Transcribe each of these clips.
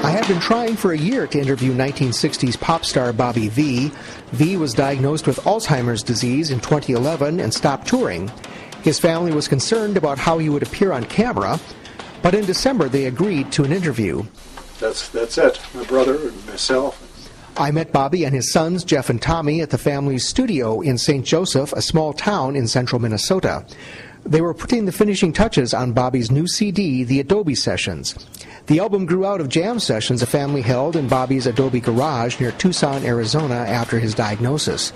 I had been trying for a year to interview 1960s pop star Bobby Vee. Vee was diagnosed with Alzheimer's disease in 2011 and stopped touring. His family was concerned about how he would appear on camera, but in December they agreed to an interview. That's it, my brother and myself. I met Bobby and his sons, Jeff and Tommy, at the family's studio in St. Joseph, a small town in central Minnesota. They were putting the finishing touches on Bobby's new CD, The Adobe Sessions. The album grew out of jam sessions a family held in Bobby's Adobe garage near Tucson, Arizona after his diagnosis.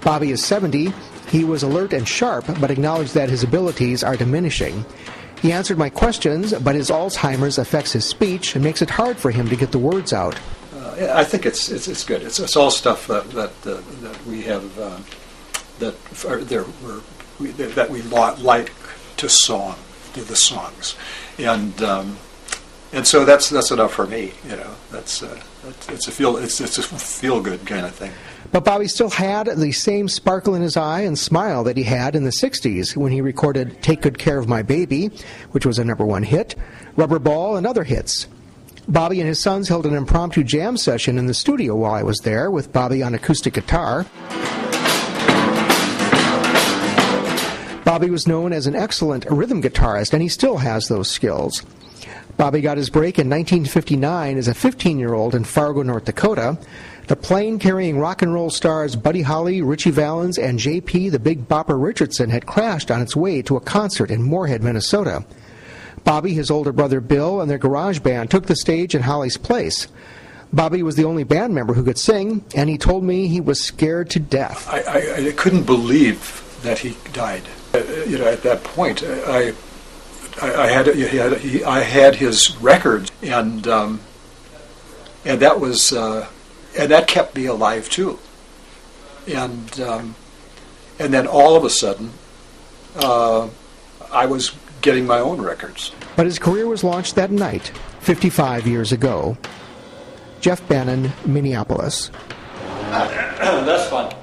Bobby is 70. He was alert and sharp, but acknowledged that his abilities are diminishing. He answered my questions, but his Alzheimer's affects his speech and makes it hard for him to get the words out. I think it's good. It's all stuff that we have that we like to do the songs, and so that's enough for me. You know, it's a feel good kind of thing. But Bobby still had the same sparkle in his eye and smile that he had in the 60s when he recorded Take Good Care of My Baby, which was a #1 hit, Rubber Ball, and other hits. Bobby and his sons held an impromptu jam session in the studio while I was there, with Bobby on acoustic guitar. Bobby was known as an excellent rhythm guitarist, and he still has those skills. Bobby got his break in 1959 as a 15-year-old in Fargo, North Dakota. The plane carrying rock and roll stars Buddy Holly, Ritchie Valens, and J.P. the Big Bopper Richardson had crashed on its way to a concert in Moorhead, Minnesota. Bobby, his older brother Bill, and their garage band took the stage in Holly's place. Bobby was the only band member who could sing, and he told me he was scared to death. I couldn't believe that he died. At that point, I had his records, and that was and that kept me alive too. And then all of a sudden, I was getting my own records. But his career was launched that night, 55 years ago. Jeff Bannon, Minneapolis. That's fun.